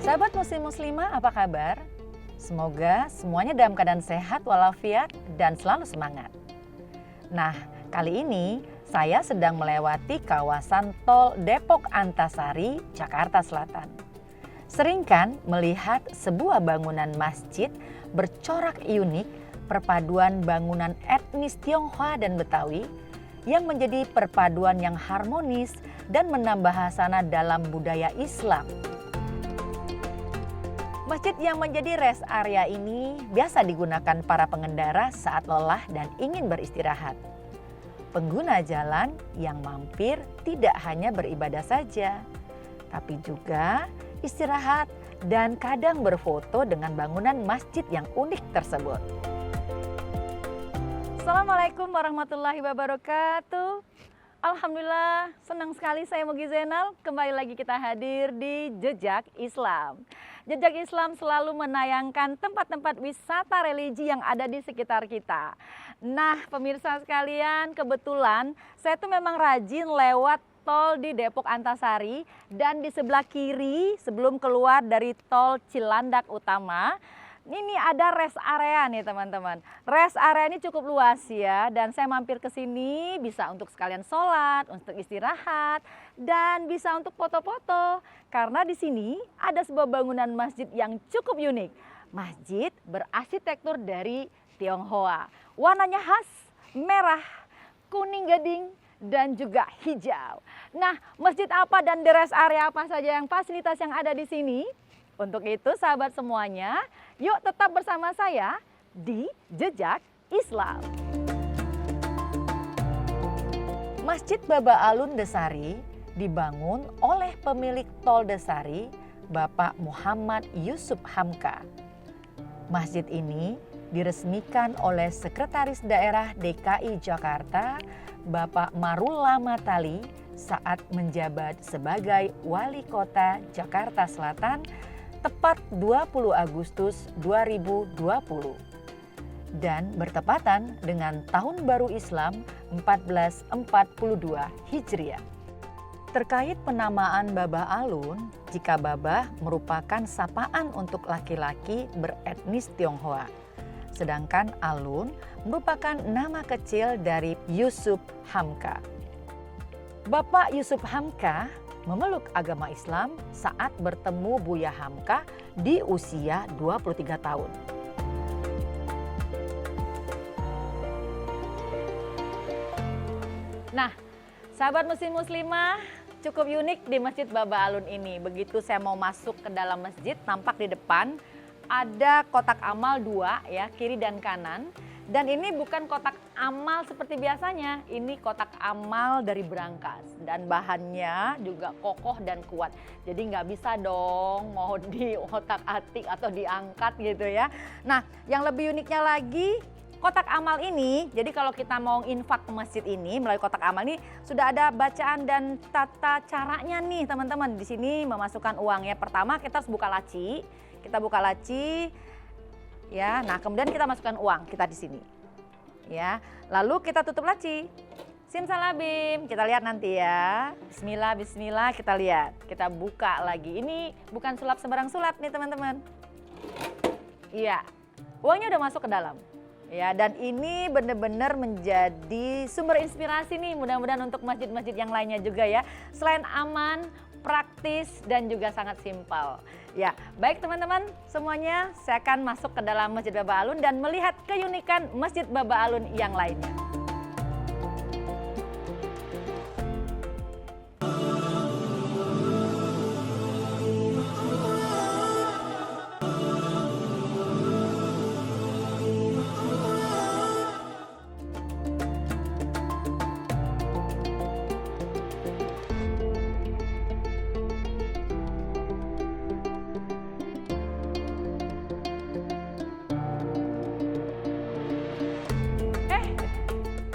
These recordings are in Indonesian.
Sahabat muslim muslimah, apa kabar? Semoga semuanya dalam keadaan sehat walafiat dan selalu semangat. Nah, kali ini saya sedang melewati kawasan tol Depok Antasari, Jakarta Selatan. Sering kan melihat sebuah bangunan masjid bercorak unik, perpaduan bangunan etnis Tionghoa dan Betawi yang menjadi perpaduan yang harmonis dan menambah hasanah dalam budaya Islam. Masjid yang menjadi rest area ini biasa digunakan para pengendara saat lelah dan ingin beristirahat. Pengguna jalan yang mampir tidak hanya beribadah saja, tapi juga istirahat dan kadang berfoto dengan bangunan masjid yang unik tersebut. Assalamualaikum warahmatullahi wabarakatuh. Alhamdulillah, senang sekali saya Mugi Zainal. Kembali lagi kita hadir di Jejak Islam. Jejak Islam selalu menayangkan tempat-tempat wisata religi yang ada di sekitar kita. Nah, pemirsa sekalian, kebetulan saya tuh memang rajin lewat tol di Depok Antasari dan di sebelah kiri sebelum keluar dari tol Cilandak Utama. Ini ada rest area nih teman-teman. Rest area ini cukup luas ya, dan saya mampir ke sini bisa untuk sekalian sholat, untuk istirahat, dan bisa untuk foto-foto. Karena di sini ada sebuah bangunan masjid yang cukup unik. Masjid berarsitektur dari Tionghoa. Warnanya khas, merah, kuning gading, dan juga hijau. Nah, masjid apa dan di rest area apa saja yang fasilitas yang ada di sini? Untuk itu sahabat semuanya, yuk tetap bersama saya di Jejak Islam. Masjid Baba Alun Desari dibangun oleh pemilik tol Desari, Bapak Muhammad Yusuf Hamka. Masjid ini diresmikan oleh Sekretaris Daerah DKI Jakarta, Bapak Marula Matali saat menjabat sebagai Wali Kota Jakarta Selatan tepat 20 Agustus 2020 dan bertepatan dengan Tahun Baru Islam 1442 Hijriah. Terkait penamaan Baba Alun, jika Baba merupakan sapaan untuk laki-laki beretnis Tionghoa, sedangkan Alun merupakan nama kecil dari Yusuf Hamka. Bapak Yusuf Hamka memeluk agama Islam saat bertemu Buya Hamka di usia 23 tahun. Nah, sahabat muslim muslimah, cukup unik di Masjid Baba Alun ini. Begitu saya mau masuk ke dalam masjid, nampak di depan ada kotak amal 2 ya, kiri dan kanan. Dan ini bukan kotak amal seperti biasanya, ini kotak amal dari berangkas dan bahannya juga kokoh dan kuat. Jadi nggak bisa dong mau di otak-atik atau diangkat gitu ya. Nah, yang lebih uniknya lagi, kotak amal ini, jadi kalau kita mau infak ke masjid ini melalui kotak amal ini sudah ada bacaan dan tata caranya nih teman-teman. Di sini memasukkan uangnya. Pertama kita harus buka laci, ya, nah kemudian kita masukkan uang kita di sini, ya. Lalu kita tutup laci. Simsalabim, kita lihat nanti ya. Bismillah, Bismillah, kita lihat. Kita buka lagi. Ini bukan sulap sembarang sulap nih teman-teman. Iya, uangnya udah masuk ke dalam. Ya, dan ini benar-benar menjadi sumber inspirasi nih. Mudah-mudahan untuk masjid-masjid yang lainnya juga ya. Selain aman, praktis dan juga sangat simpel. Ya, baik teman-teman semuanya, saya akan masuk ke dalam Masjid Baba Alun dan melihat keunikan Masjid Baba Alun yang lainnya.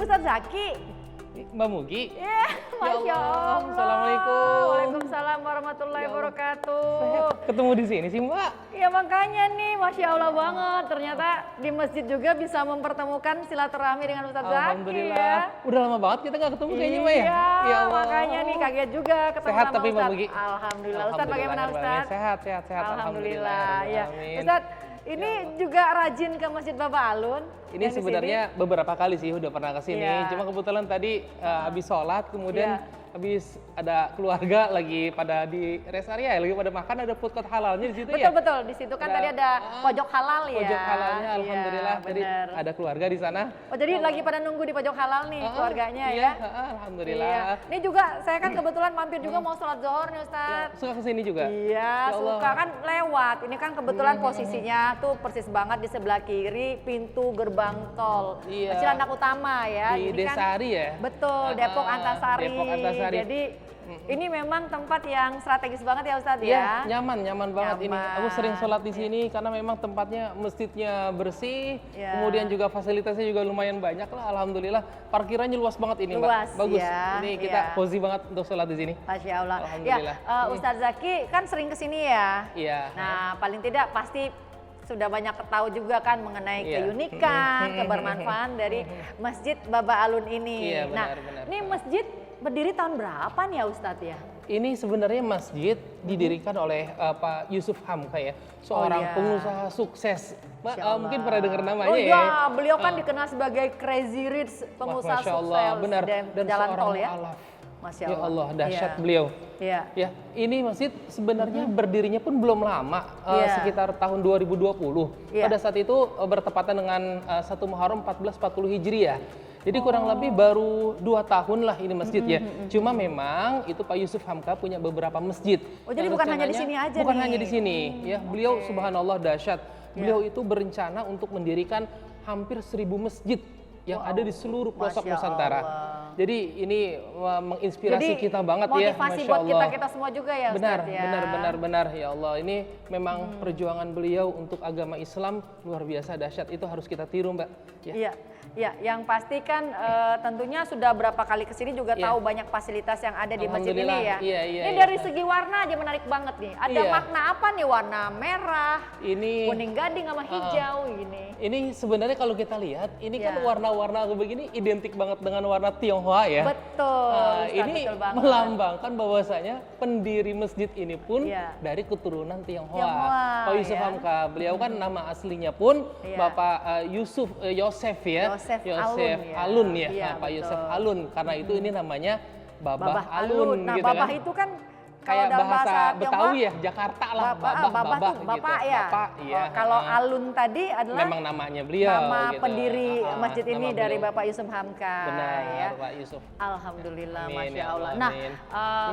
Ustadz Zaki. Mbak Mugi. Masya Allah. Assalamualaikum. Waalaikumsalam warahmatullahi wabarakatuh. Sehat. ketemu di sini sih Mbak? Ya makanya nih, Masya Allah banget. Ternyata di masjid juga bisa mempertemukan silaturahmi dengan Ustadz Zaki Alhamdulillah. ya. Udah lama banget kita nggak ketemu kayaknya Mbak ya? Iya, Ya Allah. makanya nih kaget juga ketemu Sehat sama tapi Mbak Ustadz. Mugi? Alhamdulillah. Ustadz bagaimana Ustadz? Sehat. Alhamdulillah. Ya. Amin. Ustadz, ini juga rajin ke Masjid Bapak Alun? Ini yang di sebenarnya beberapa kali sih udah pernah ke sini. Iya. Cuma kebetulan tadi habis sholat, kemudian Iya. habis ada keluarga lagi pada di rest area, lagi pada makan, ada food court halalnya di situ sini? ya. Betul, di situ kan tadi ada pojok halal ya. Pojok halalnya, Iya, alhamdulillah. Jadi bener. ada keluarga di sana. Oh, jadi lagi pada nunggu di pojok halal nih keluarganya Iya, ya? alhamdulillah. Iya. Ini juga saya kan kebetulan mampir juga mau sholat zuhur nih Ustadz. Suka kesini juga? Iya, Ya Allah. suka kan lewat. Ini kan kebetulan posisinya tuh persis banget di sebelah kiri pintu gerbang tol. Iya. Cilandak Utama ya. Di Ini kan Desari ya? betul, Depok Antasari. Depok Antasari. Jadi ini memang tempat yang strategis banget ya Ustadz Iya, ya. nyaman banget ini. Nyaman. Aku sering sholat di sini karena memang tempatnya, masjidnya bersih, Iya. kemudian juga fasilitasnya juga lumayan banyak lah. Alhamdulillah, parkirannya luas banget ini, Mbak. Luas, Bagus. ya. Ini kita Iya. cozy banget untuk sholat di sini. Masya Allah. Ya, Alhamdulillah. Ustadz Zaki kan sering kesini ya. Iya. Nah, paling tidak pasti sudah banyak tahu juga kan mengenai Iya. keunikan, kebermanfaatan dari Masjid Baba Alun ini. Iya, Nah, benar. ini masjid berdiri tahun berapa nih ya Ustadz ya? Ini sebenarnya masjid didirikan oleh Pak Yusuf Hamka ya, seorang iya. pengusaha sukses. Mbak, Masya Allah. mungkin pernah dengar namanya Oh ya? iya, beliau kan dikenal sebagai Crazy Rich, pengusaha Masya sukses Allah, benar. dan jalan seorang tol ya. mu'alaf. Masya Ya Allah. Allah, dahsyat Iya. beliau. Iya. Ya, ini masjid sebenarnya berdirinya pun belum lama, Iya. sekitar tahun 2020. Iya. Pada saat itu bertepatan dengan 1 Muharram 1440 Hijriah. Jadi kurang lebih baru 2 tahun lah ini masjid ya. Cuma memang itu Pak Yusuf Hamka punya beberapa masjid. Oh, jadi yang bukan hanya di rencananya- sini aja Bukan nih. hanya di sini ya. Beliau subhanallah dahsyat. Beliau Iya. itu berencana untuk mendirikan hampir 1000 masjid yang ada di seluruh pelosok Masya Nusantara. Allah. Jadi ini menginspirasi Jadi, kita banget ya, motivasi Masya buat Allah. kita semua juga ya Benar, Ustadz ya. benar ya Allah. Ini memang perjuangan beliau untuk agama Islam luar biasa dahsyat. Itu harus kita tiru, Mbak. Ya. Iya, iya. Yang pasti kan tentunya sudah berapa kali kesini juga Iya. tahu banyak fasilitas yang ada di masjid ini ya. Iya, Ini iya. dari segi warna aja menarik banget nih. Ada Iya. makna apa nih warna merah, Ini kuning gading sama hijau gini? ini sebenarnya kalau kita lihat, ini kan Iya. warna-warna begini identik banget dengan warna Tionghoa ya. Betul. Ustadz, Ini betul banget. melambangkan bahwasanya pendiri masjid ini pun Iya. dari keturunan Tionghoa. Tionghoa, Pak Yusuf ya. Hamka, beliau kan nama aslinya pun Iya. Bapak Yosef ya. Yosef Alun Alun ya. ya. Iya, Nah, Pak betul. Yosef Alun. Karena itu ini namanya Babah, Babah Alun, Nah, gitu babah kan. itu kan Kayak kalau dalam bahasa Tionghoa, Betawi ya, Jakarta lah. Babah tuh bapak gitu. ya. Bapak, iya. Oh, kalau Alun tadi adalah Memang namanya beliau. nama gitu. pendiri masjid ini nama dari beliau. Bapak Yusuf Hamka. Benar, ya. Pak Yusuf. Alhamdulillah, Amin, Masya ya Allah. Allah, Nah,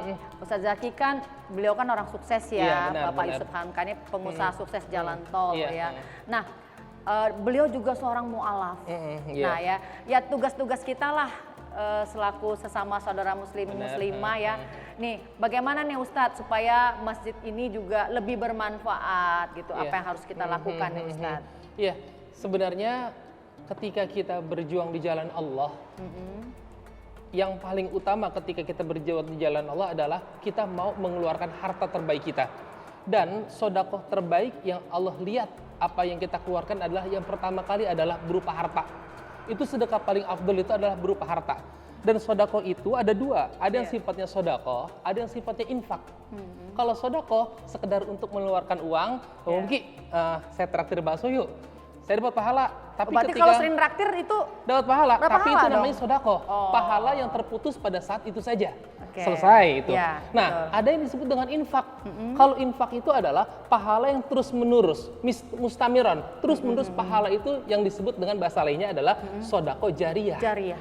amin. Ustadz Zaki kan beliau kan orang sukses ya, Iya, benar, Bapak benar. Yusuf Hamka ini pengusaha sukses jalan tol Iya, ya. Nah, beliau juga seorang mu'alaf. Iya. Nah ya tugas-tugas kita lah selaku sesama saudara muslim Benar, muslimah ya. Nih, bagaimana nih Ustadz supaya masjid ini juga lebih bermanfaat gitu? Iya. Apa yang harus kita lakukan nih Ustadz? Iya, sebenarnya ketika kita berjuang di jalan Allah, yang paling utama ketika kita berjuang di jalan Allah adalah kita mau mengeluarkan harta terbaik kita. Dan sodakoh terbaik yang Allah lihat apa yang kita keluarkan adalah yang pertama kali adalah berupa harta. Itu sedekah paling afdol itu adalah berupa harta. Dan sodakoh itu ada dua, ada yang sifatnya sodakoh, ada yang sifatnya infak. Kalau sodakoh sekedar untuk mengeluarkan uang, mungkin saya traktir bakso yuk, saya dapat pahala. Tapi Berarti ketika kalau sering traktir itu dapat pahala, Berapa tapi pahala itu namanya dong? sodakoh, Oh. pahala yang terputus pada saat itu saja. Oke. Selesai itu. Ya, Nah, betul. ada yang disebut dengan infak. Kalau infak itu adalah pahala yang terus menerus, mustamiron, terus menerus pahala itu yang disebut dengan bahasa lainnya adalah sodakoh jariyah. jariah.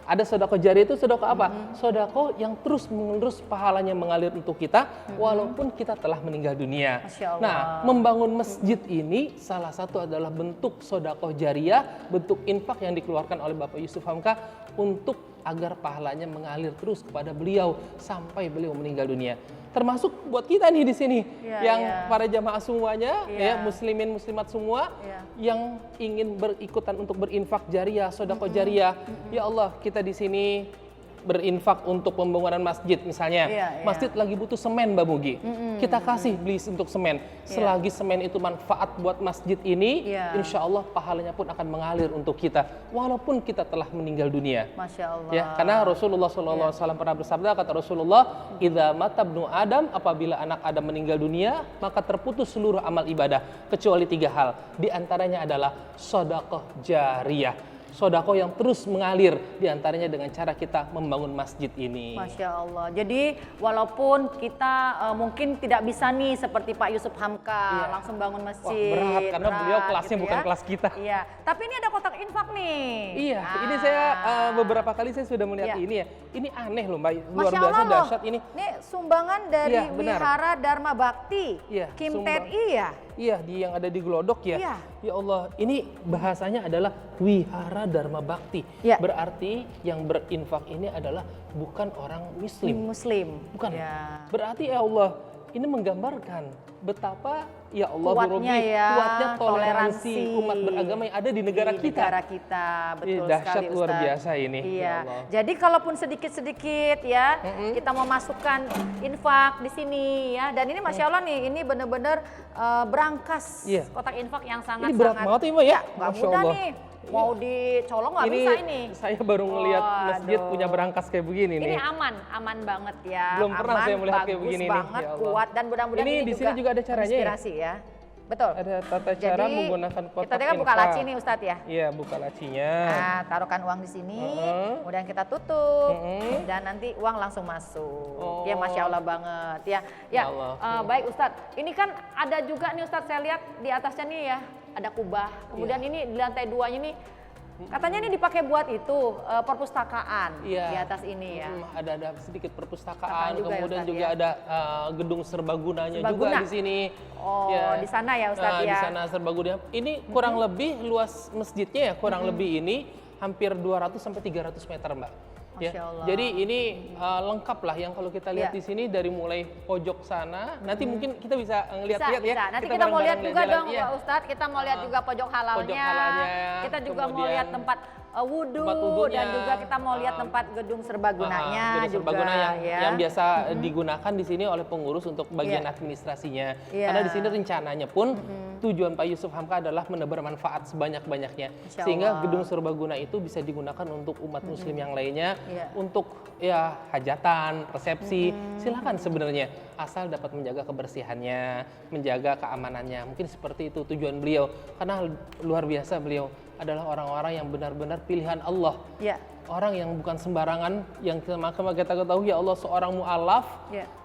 Ada sodako jari itu sodako apa? Sodako yang terus menerus pahalanya mengalir untuk kita walaupun kita telah meninggal dunia. Masya Allah. Nah, membangun masjid ini salah satu adalah bentuk sodako jariah, bentuk infak yang dikeluarkan oleh Bapak Yusuf Hamka untuk agar pahalanya mengalir terus kepada beliau sampai beliau meninggal dunia. Termasuk buat kita nih di sini Iya, yang iya. para jamaah semuanya, Iya. ya muslimin muslimat semua Iya. yang ingin berikutan untuk berinfak jariah, sodako jariah. Ya Allah, kita di sini berinfak untuk pembangunan masjid misalnya. Masjid lagi butuh semen Mbak Mugi. Kita kasih beli untuk semen. Selagi semen itu manfaat buat masjid ini, insya Allah pahalanya pun akan mengalir untuk kita. Walaupun kita telah meninggal dunia. Masya Allah. Ya, karena Rasulullah SAW pernah bersabda, kata Rasulullah, idza mata ibnu Adam, apabila anak Adam meninggal dunia, maka terputus seluruh amal ibadah kecuali 3 hal. Di antaranya adalah sedekah jariyah. Sodako yang terus mengalir, diantaranya dengan cara kita membangun masjid ini. Masya Allah. Jadi walaupun kita mungkin tidak bisa nih seperti Pak Yusuf Hamka langsung bangun masjid. Wah, berat karena beliau kelasnya gitu bukan kelas kita. Iya. Tapi ini ada kotak infak nih. Iya. Ini saya beberapa kali saya sudah melihat ini ya. Ini aneh loh Mbak. Luar Masya biasa Allah dahsyat ini. Ini sumbangan dari Wihara Dharma Bakti. Kim TNI ya. Iya, yang ada di Glodok ya. Ya Allah, ini bahasanya adalah Wihara Dharma Bakti. Berarti yang berinfak ini adalah bukan orang Muslim. Bukan. Berarti ya Allah, ini menggambarkan betapa ya Allah kuatnya toleransi umat beragama yang ada di negara kita. Betul dahsyat sekali, luar Ustaz. biasa ini. Iya. Ya Allah. Jadi kalaupun sedikit-sedikit ya kita mau masukkan infak di sini ya. Dan ini Masya Allah nih, ini benar-benar berangkas kotak infak yang sangat-sangat. Ini berat banget ya Mbak ya. Nggak mudah nih. Mau dicolong nggak bisa ini. Saya baru ngelihat masjid punya berangkas kayak begini nih. Ini aman banget ya. Belum pernah saya melihat kayak begini nih. Bagus banget, kuat, dan mudah-mudahan ini di sini juga ada caranya inspirasi ya. Betul. Ada tata cara menggunakan kotak kita tadi kan buka laci nih Ustadz ya. Iya, buka lacinya. Nah, taruhkan uang di sini, kemudian kita tutup, dan nanti uang langsung masuk. Ya, Masya Allah banget ya. Ya, baik Ustadz. Ini kan ada juga nih Ustadz, saya lihat di atasnya nih ya, ada kubah. Kemudian ini di lantai 2-nya nih, katanya ini dipakai buat itu perpustakaan di atas ini ya. Ada sedikit perpustakaan, kemudian juga ada gedung serbagunanya juga di sini. Oh, di sana ya Ustadz ya. Di sana serbaguna. Ini kurang lebih luas masjidnya ya, kurang lebih ini hampir 200 sampai 300 meter, Mbak. Ya. Jadi ini lengkap lah yang kalau kita lihat di sini dari mulai pojok sana. Nanti mungkin kita bisa ngeliat-lihat ya. Nanti kita mau lihat juga dong Pak Ustadz. Kita mau lihat juga pojok halalnya. Kita juga mau lihat tempat wudhu dan juga kita mau lihat tempat gedung serbagunanya yang biasa digunakan di sini oleh pengurus untuk bagian administrasinya. Karena di sini rencananya pun tujuan Pak Yusuf Hamka adalah menebar manfaat sebanyak-banyaknya sehingga gedung serbaguna itu bisa digunakan untuk umat muslim yang lainnya untuk ya hajatan, resepsi. Silakan sebenarnya asal dapat menjaga kebersihannya, menjaga keamanannya. Mungkin seperti itu tujuan beliau karena luar biasa beliau adalah orang-orang yang benar-benar pilihan Allah. Orang yang bukan sembarangan, yang kita ketahui ya Allah seorang mu'alaf,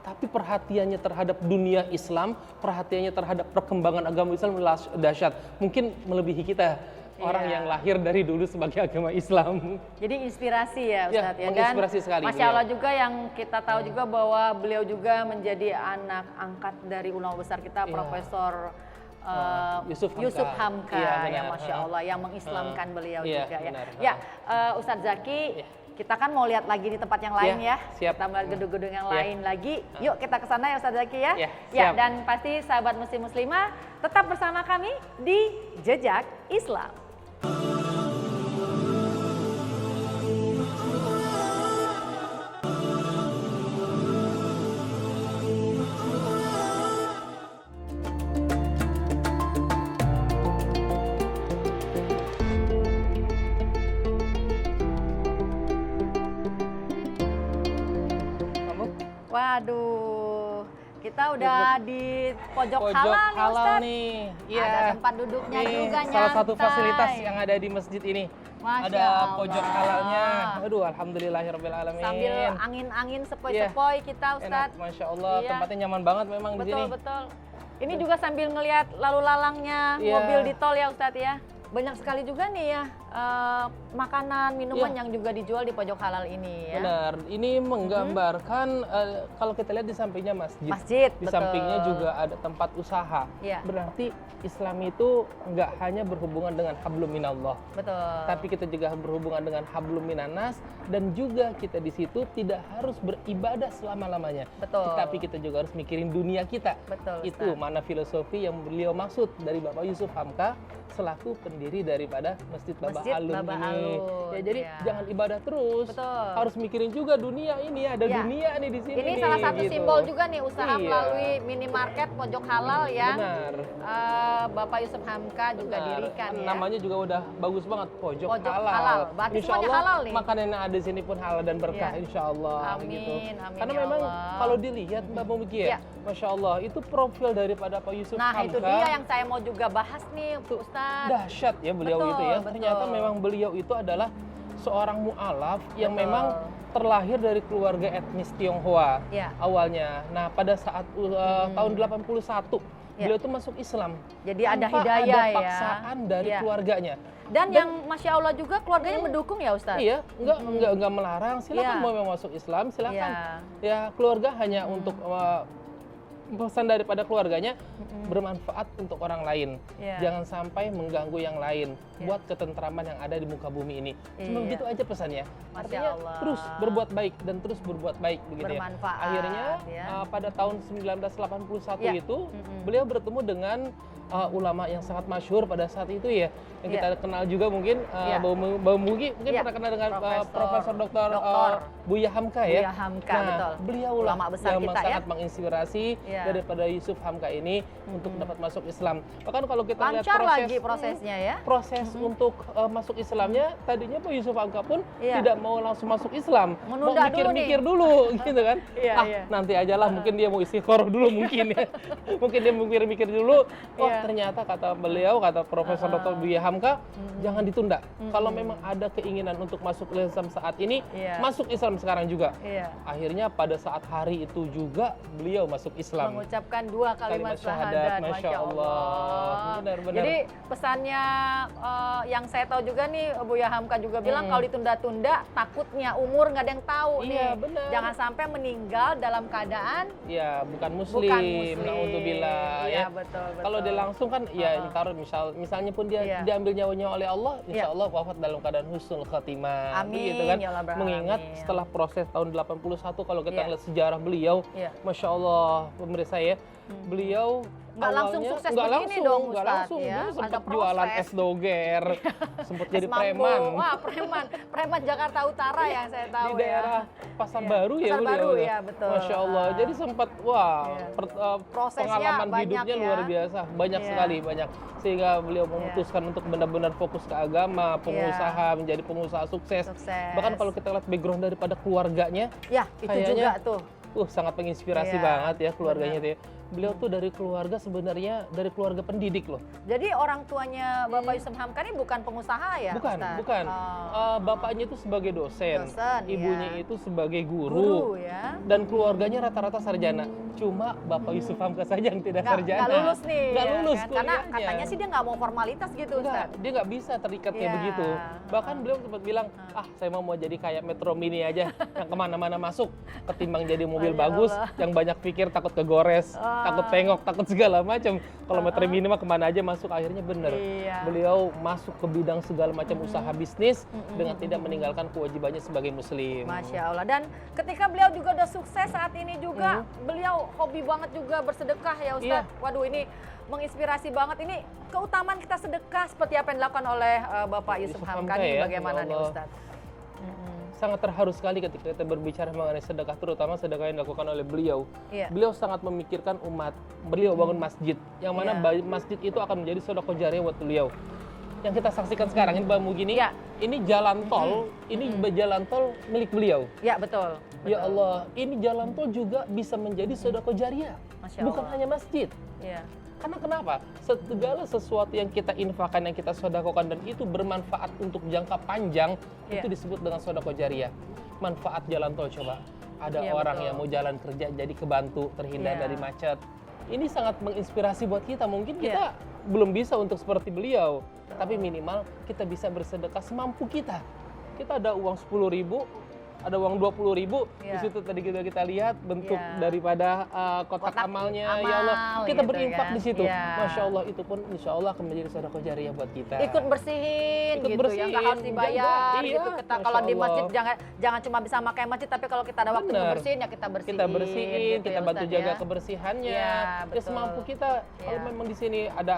tapi perhatiannya terhadap dunia Islam, perhatiannya terhadap perkembangan agama Islam dahsyat. Mungkin melebihi kita, orang yang lahir dari dulu sebagai agama Islam. Jadi inspirasi ya Ustadz ya. Menginspirasi sekali. Masya Allah juga yang kita tahu juga bahwa beliau juga menjadi anak angkat dari ulama besar kita, Profesor Yusuf Hamka ya, Masya Allah, yang mengislamkan beliau juga ya. Ya, Ustadz Zaki, kita kan mau lihat lagi di tempat yang lain ya. Kita melihat gedung-gedung yang lain lagi. Yuk kita ke sana ya Ustadz Zaki ya. Ya, dan pasti sahabat muslim-muslimah tetap bersama kami di Jejak Islam. Waduh, kita udah di pojok halal nih Ustadz. Ada tempat duduknya juga nyantai. Salah satu fasilitas yang ada di masjid ini. Ada pojok halalnya. Aduh, alhamdulillahirrahmanirrahim. Sambil angin-angin sepoi-sepoi kita Ustadz. Enak, Masya Allah, tempatnya nyaman banget memang di sini. Betul. Ini juga sambil ngelihat lalu lalangnya mobil di tol ya Ustadz ya. Banyak sekali juga nih ya makanan, minuman yang juga dijual di pojok halal ini ya. Benar, ini menggambarkan kalau kita lihat di sampingnya masjid, di sampingnya juga ada tempat usaha. Berarti Islam itu nggak hanya berhubungan dengan hablum minallah, tapi kita juga berhubungan dengan hablum minannas, dan juga kita di situ tidak harus beribadah selama-lamanya. Tapi kita juga harus mikirin dunia kita. Itu mana filosofi yang beliau maksud dari Bapak Yusuf Hamka selaku pendiri pendiri daripada Masjid Baba Masjid Alun Baba ini. Alun, Ya, jadi iya. jangan ibadah terus. Betul. Harus mikirin juga dunia ini, ada Ya. dunia nih di sini. Ini nih, salah satu gitu. simbol juga nih usaha Iya. melalui minimarket pojok halal yang Benar. Bapak Yusuf Hamka juga Benar. dirikan Kan ya. namanya juga udah bagus banget, pojok Pojok halal. halal. Berarti Insya semuanya Allah halal nih. makanan yang ada di sini pun halal dan berkah, Iya. insya Allah. Amin, Gitu. amin Karena ya memang Allah. kalau dilihat Mbak Mugi ya, Iya. Masya Allah, itu profil daripada Pak Yusuf Nah, Hamka. itu dia yang saya mau juga bahas nih, Ustaz. Dahsyat ya beliau Betul, itu ya. betul. Ternyata memang beliau itu adalah seorang mu'alaf yang Betul. memang terlahir dari keluarga etnis Tionghoa Iya. awalnya. Nah, pada saat tahun 81 Ya. beliau itu masuk Islam. Jadi ada Tanpa hidayah ada ya. paksaan dari Iya. keluarganya. Dan yang Masya Allah juga keluarganya mendukung ya Ustaz? Iya, enggak melarang. Silakan Iya. mau masuk Islam, silakan. Iya. Ya, keluarga hanya untuk pesan daripada keluarganya bermanfaat untuk orang lain. Iya. Jangan sampai mengganggu yang lain Iya. buat ketentraman yang ada di muka bumi ini. Cuma Iya. begitu aja pesannya. Masya Artinya Allah. terus berbuat baik dan terus berbuat baik begitu ya. Bermanfaat, Akhirnya ya. pada tahun 1981 Iya. itu beliau bertemu dengan ulama yang sangat masyhur pada saat itu ya, yang Iya. kita kenal juga mungkin Iya. Bau Mugi mungkin Iya. pernah kenal dengan Profesor Profesor Dr. Doktor Buya Hamka ya. Buya Hamka, Nah, betul. beliau Ulama besar yang kita ya. sangat menginspirasi Iya. daripada Yusuf Hamka ini untuk dapat masuk Islam. Bahkan kalau kita lihat lancar proses lagi prosesnya ya. proses untuk masuk Islamnya, tadinya Pak Yusuf Hamka pun Iya. tidak mau langsung masuk Islam, Menunda mau dulu mikir-mikir dulu, gitu kan? Iya, iya. Nanti aja lah, mungkin dia mau istiqoroh dulu mungkin ya, mungkin dia mikir-mikir dulu. Oh Iya. ternyata kata beliau, kata Profesor Dr. Buya Hamka, jangan ditunda. Kalau memang ada keinginan untuk masuk Islam saat ini, Iya. masuk Islam sekarang juga. Iya. Akhirnya pada saat hari itu juga beliau masuk Islam. Mengucapkan dua kalimat Kalimat syahadat, syahadat, Masya Allah. Benar-benar. Jadi pesannya yang saya tahu juga nih, Buya Hamka juga bilang kalau ditunda-tunda takutnya umur nggak ada yang tahu Iya, nih. benar. Jangan sampai meninggal dalam keadaan Ya, bukan muslim. bukan muslim. Naudzubillah Iya, ya. betul, betul. Kalau dia langsung kan ya ntar misalnya pun dia Iya. diambil nyawanya oleh Allah, insya Iya. Allah wafat dalam keadaan husnul khatimah. Amin, Begitu kan. ya Allah, berharap Mengingat amin. setelah proses tahun 81 kalau kita Iya. lihat sejarah beliau, Iya. Masya Allah pemirsa ya, beliau Nggak langsung awalnya sukses nggak begini langsung, dong, nggak Ustadz, langsung. ya. Dulu Ada sempat proses. jualan es doger, sempat jadi Es mambo. preman. Wah, preman Jakarta Utara yang saya tahu Di daerah ya. Pasar Iya. Baru ya Pasar beliau. Baru, ya, betul. Masya Allah. Jadi sempat Iya. Prosesnya pengalaman banyak hidupnya ya. luar biasa, banyak Iya. sekali, banyak. Sehingga beliau memutuskan untuk benar-benar fokus ke agama, pengusaha, menjadi pengusaha sukses. Sukses. Bahkan kalau kita lihat background daripada keluarganya, Ya, itu kayaknya- juga tuh. sangat menginspirasi Iya, banget ya keluarganya benar. itu ya. Beliau tuh dari keluarga sebenarnya dari keluarga pendidik loh. Jadi orang tuanya Bapak Yusuf Hamka ini bukan pengusaha ya, Bukan, Ustaz? bukan. Oh. Bapaknya itu sebagai dosen, Dosen, ibunya iya. itu sebagai Guru ya. dan keluarganya rata-rata sarjana. Cuma Bapak Yusuf Hamka saja yang tidak sarjana. Nggak lulus nih. Nggak ya lulus kan? Karena kuliahnya. katanya sih dia nggak mau formalitas gitu, Enggak, Ustaz. dia nggak bisa terikat kayak Iya. begitu. Bahkan beliau sempat bilang, saya mau jadi kayak Metro Mini aja, yang kemana-mana masuk, ketimbang jadi mobil Masya bagus, Allah. yang banyak pikir takut kegores, takut tengok, takut segala macam. Kalau Metro Mini mah kemana aja masuk, akhirnya bener. Iya. Beliau masuk ke bidang segala macam usaha bisnis dengan tidak meninggalkan kewajibannya sebagai muslim. Masya Allah. Dan ketika beliau juga udah sukses saat ini juga, beliau hobi banget juga bersedekah ya Ustaz. Iya. Waduh, ini menginspirasi banget. Ini keutamaan kita sedekah seperti apa yang dilakukan oleh Bapak Yusuf Yusuf Hamka Hamka ini ya, bagaimana ya nih Allah. Ustaz? Sangat terharu sekali ketika kita berbicara mengenai sedekah, terutama sedekah yang dilakukan oleh beliau. Iya. Beliau sangat memikirkan umat. Beliau bangun masjid, yang mana Iya. masjid itu akan menjadi sedekah jariah buat beliau. Yang kita saksikan sekarang ini Mbak Mugini, Iya. ini jalan tol, ini jalan tol milik beliau. Ya, betul. Ya Allah, ini jalan tol juga bisa menjadi sedekah jariah, Masya bukan Allah. hanya masjid. Iya. Karena kenapa? Segala sesuatu yang kita infakkan, yang kita sedekahkan dan itu bermanfaat untuk jangka panjang, Iya. itu disebut dengan sedekah jariah. Manfaat jalan tol coba. Ada Iya, orang betul. yang mau jalan kerja jadi kebantu, terhindar Iya. dari macet. Ini sangat menginspirasi buat kita. Mungkin kita belum bisa untuk seperti beliau, tapi minimal kita bisa bersedekah semampu kita. Kita ada uang 10.000, ada uang 20.000, di Iya. situ tadi kita lihat bentuk Iya. daripada kotak Kotak amalnya, amal, ya Allah, kita gitu berinfak kan. di situ. Iya. Masya Allah, itu pun insya Allah akan menjadi sedekah jariyah buat kita. Ikut bersihin Ikut gitu bersihin, ya, nggak harus dibayar jaga, gitu. iya, Kita Masya kalau di Allah. masjid jangan cuma bisa pakai masjid, tapi kalau kita ada waktu Bener. bersihin ya kita bersihin. Kita bersihin, gitu kita ya, bantu Ustadz jaga ya. kebersihannya. Iya, Ya betul. semampu kita. Kalau Iya. memang di sini ada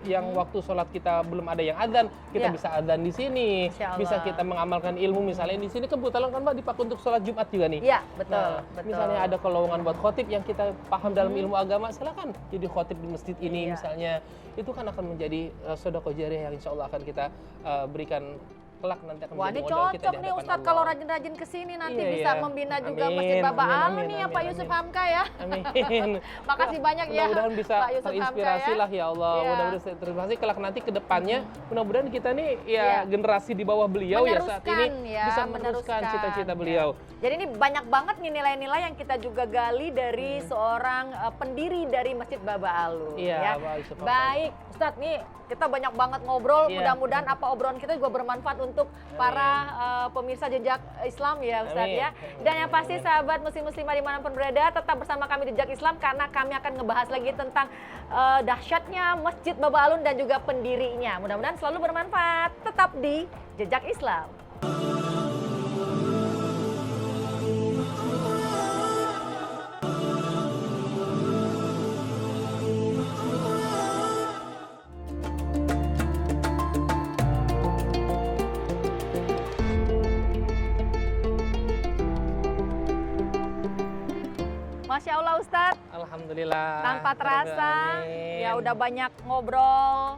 yang waktu sholat kita belum ada yang adzan, kita Iya. bisa adzan di sini. Insya Allah. Bisa kita mengamalkan ilmu. Misalnya di sini kebetulan kan Mbak dipakai untuk sholat Jumat juga nih. Iya, betul. Nah, betul. misalnya ada kelowongan buat khotib yang kita paham dalam ilmu agama, silakan jadi khotib di masjid ini Iya. misalnya. Itu kan akan menjadi sedekah jariyah yang insya Allah akan kita berikan kelak nanti akan Wah, menjadi ini modal kita cocok di nih hadapan Ustadz Allah. kalau rajin-rajin kesini nanti Iya, bisa iya. membina juga Amin, Masjid Baba amin, Alu amin, nih ya amin, Pak amin. Yusuf Hamka ya. Amin. Makasih banyak ya Mudah-mudahan bisa Pak Yusuf Hamka terinspirasi ya. lah ya Allah. Iya. Mudah-mudahan terinspirasi kelak nanti ke depannya. Mudah-mudahan kita nih ya Iya. generasi di bawah beliau ya saat ini ya, bisa meneruskan cita-cita beliau. Ya. Jadi ini banyak banget nih nilai-nilai yang kita juga gali dari seorang pendiri dari Masjid Baba Alu. Iya, ya. Pak Yusuf Hamka. Baik, Ustadz nih kita banyak banget ngobrol. Iya. Mudah-mudahan apa obrolan kita juga bermanfaat untuk para pemirsa jejak Islam ya Ustadz Amin. ya. Dan yang pasti sahabat muslim-muslimah dimanapun berada, tetap bersama kami di Jejak Islam karena kami akan ngebahas lagi tentang dahsyatnya Masjid Baba Alun dan juga pendirinya. Mudah-mudahan selalu bermanfaat. Tetap di Jejak Islam. Masya Allah Ustadz, Alhamdulillah. tanpa terasa Amin. ya udah banyak ngobrol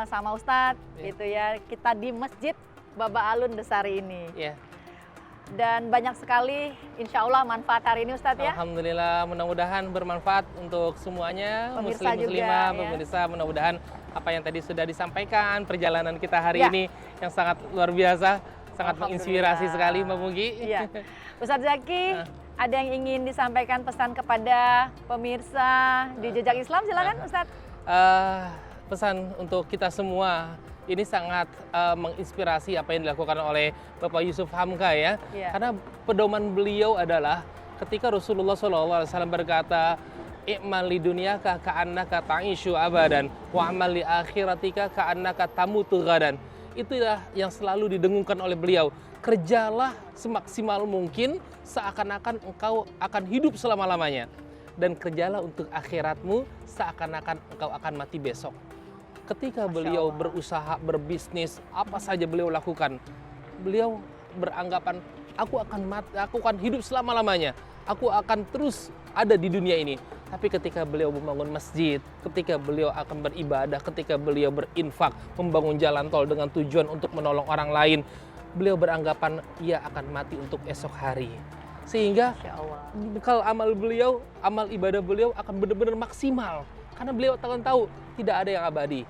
sama Ustadz Ya. gitu ya. Kita di Masjid Baba Alun Desari ini. Ya, Dan banyak sekali insya Allah manfaat hari ini Ustadz ya. Alhamdulillah, mudah-mudahan bermanfaat untuk semuanya, Pemirsa muslim-muslimah, juga, ya. pemirsa. Mudah-mudahan apa yang tadi sudah disampaikan, perjalanan kita hari Ya. ini yang sangat luar biasa, sangat Alhamdulillah. menginspirasi sekali Mbak Mugi. Iya. Ustadz Zaki, ada yang ingin disampaikan pesan kepada pemirsa di Jejak Islam? Silakan Ustadz. Pesan untuk kita semua, ini sangat menginspirasi apa yang dilakukan oleh Bapak Yusuf Hamka ya. Iya. Karena pedoman beliau adalah ketika Rasulullah SAW berkata, "I'mal li dunyaka ka'annaka ta'ishu abadan wa amal li akhiratika ka'annaka tamutu ghadan." Itulah yang selalu didengungkan oleh beliau. Kerjalah semaksimal mungkin seakan-akan engkau akan hidup selama-lamanya. Dan kerjalah untuk akhiratmu seakan-akan engkau akan mati besok. Ketika Masya beliau Allah. berusaha, berbisnis, apa saja beliau lakukan, beliau beranggapan, aku akan hidup selama-lamanya. Aku akan terus ada di dunia ini. Tapi ketika beliau membangun masjid, ketika beliau akan beribadah, ketika beliau berinfak, membangun jalan tol dengan tujuan untuk menolong orang lain, beliau beranggapan ia akan mati untuk esok hari. Sehingga Masya Allah. kalau amal beliau, amal ibadah beliau akan benar-benar maksimal. Karena beliau tahu tidak ada yang abadi.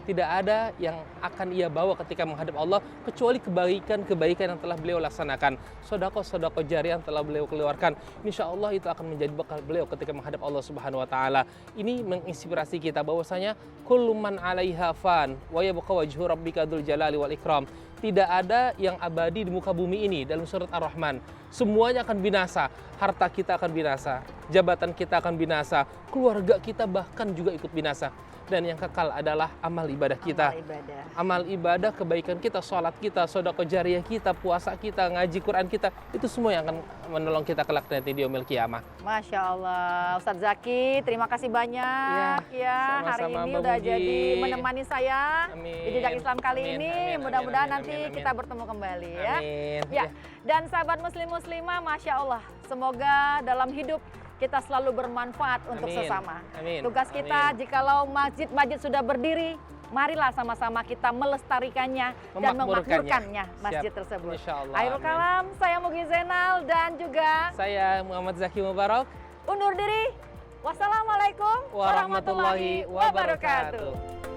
Tidak ada yang akan ia bawa ketika menghadap Allah kecuali kebaikan-kebaikan yang telah beliau laksanakan. Sedekah-sedekah jariyah yang telah beliau keluarkan. Insya Allah itu akan menjadi bekal beliau ketika menghadap Allah Subhanahu wa taala. Ini menginspirasi kita bahwasanya kullu man 'alaiha fan wa yabqa wajhu rabbika dzul jalali wal ikram. Tidak ada yang abadi di muka bumi ini dalam surat Ar-Rahman. Semuanya akan binasa. Harta kita akan binasa, jabatan kita akan binasa, keluarga kita bahkan juga ikut binasa. Dan yang kekal adalah amal ibadah kita. Amal ibadah. Amal ibadah, kebaikan kita, sholat kita, sedekah jariyah kita, puasa kita, ngaji Quran kita, itu semua yang akan menolong kita kelak nanti di yaumil qiyamah. Masya Allah, Ustadz Zaki, terima kasih banyak ya hari sama-sama, ini Mbak udah Mugi. jadi menemani saya Amin. di Jejak Islam kali Amin, ini. amin, Mudah-mudahan amin, nanti amin, amin. kita bertemu kembali ya. Amin. Ya, dan sahabat muslim-muslimah, Masya Allah, semoga dalam hidup kita selalu bermanfaat untuk Amin. sesama. Amin. Tugas kita, Amin. jikalau masjid-masjid sudah berdiri, marilah sama-sama kita melestarikannya dan memakmurkannya masjid Siap. tersebut. Insya Allah. Akhirul Amin. kalam, saya Mugi Zainal dan juga Saya Muhammad Zaki Mubarak. undur diri. Wassalamualaikum Warahmatullahi wabarakatuh.